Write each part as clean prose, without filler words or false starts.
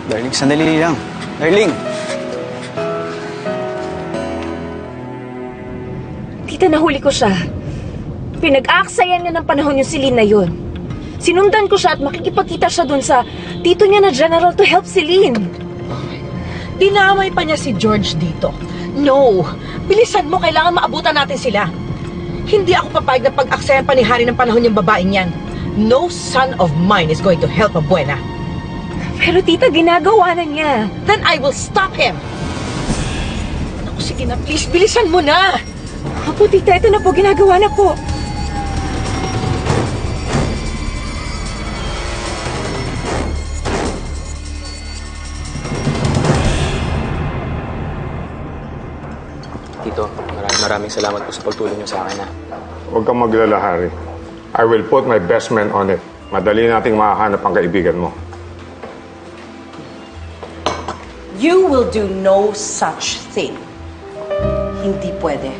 Darling, sandali lang. Darling! Tita, nahuli ko siya. Pinag-aaksayan niya ng panahon yung Celine na yun. Sinundan ko siya at makikipagkita siya dun sa tito niya na general to help Celine. Dinamay pa niya si George dito. No! Bilisan mo, kailangan maabutan natin sila. Hindi ako papayag na pag-aksayan pa ni Harry ng panahon yung babaeng yan. No son of mine is going to help a Buena. Pero tita, ginagawa na niya. Then I will stop him! Naku, sige na, please, bilisan mo na! Opo, tita, ito na po, ginagawa na po. Tito, maraming salamat po sa pagtulong niyo sa akin, ha. Huwag kang maglala, Harry. I will put my best man on it. Madali nating makahanap ang kaibigan mo. You will do no such thing. Hindi pwede.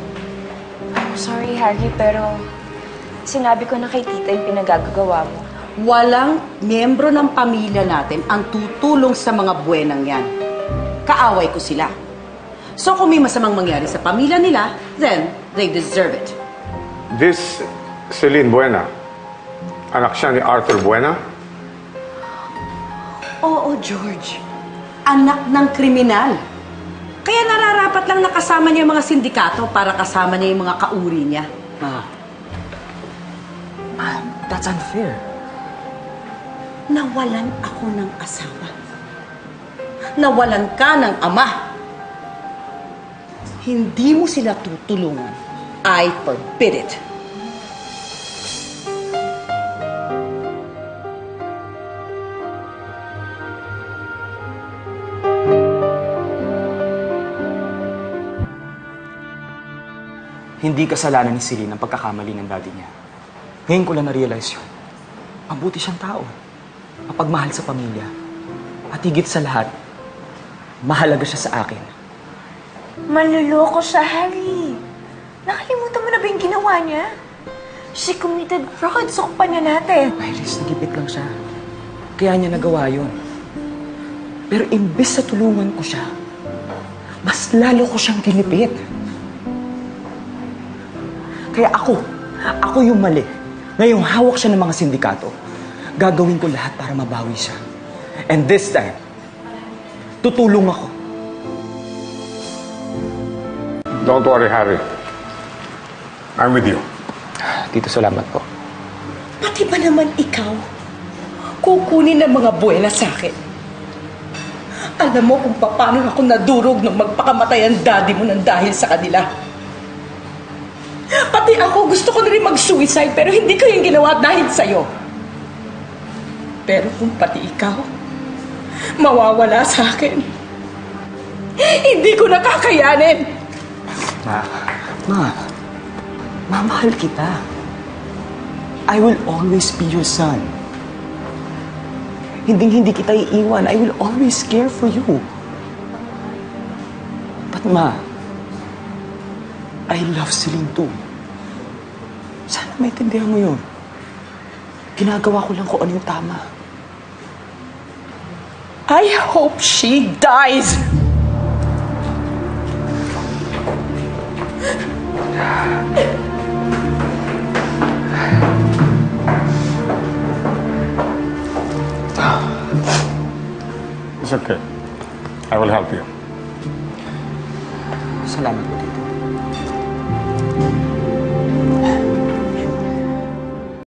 Sorry, Harry, pero sinabi ko na kay tita yung pinagagagawa mo. Walang miyembro ng pamilya natin ang tutulong sa mga buwenang yan. Kaaway ko sila. So kung may masamang mangyari sa pamilya nila, then they deserve it. This Celine Buena, anak siya ni Arthur Buena? Oo, George. Anak ng kriminal. Kaya nararapat lang nakasama niya yung mga sindikato para kasama niya yung mga kauri niya. Ma, that's unfair. Nawalan ako ng asawa. Nawalan ka ng ama. Hindi mo sila tutulungan. I forbid it. Hindi kasalanan ni Celine ang pagkakamali ng daddy niya. Ngayon ko lang na-realize yun. Mabuti siyang tao. Mapagmahal sa pamilya. At higit sa lahat, mahalaga siya sa akin. Manluloko siya, Harry. Nakalimutan mo na ba yung ginawa niya? She committed fraud sa kumpanya natin. Iris, nagipit lang siya. Kaya niya nagawa yun. Pero imbes sa tulungan ko siya, mas lalo ko siyang ginipit. Kaya ako yung mali. Ngayong hawak siya ng mga sindikato, gagawin ko lahat para mabawi siya. And this time, tutulong ako. Don't worry, Harry. I'm with you. Tito, salamat po. Pati ba naman ikaw? Kukunin ng mga buwena sa akin. Alam mo kung paano ako nadurog nung magpakamatay ang daddy mo nang dahil sa kanila. Pati ako, gusto ko na rin mag-suicide pero hindi ko yung ginawa dahil sa'yo. Pero kung pati ikaw, mawawala sa akin, hindi ko nakakayanin. Mahal kita. I will always be your son. Hindi kita iiwan. I will always care for you. But I love Celine too. Sana maintindihan mo yun. Ginagawa ko lang kung ano yung tama. I hope she dies. It's okay. I will help you. Salamat po, Tito.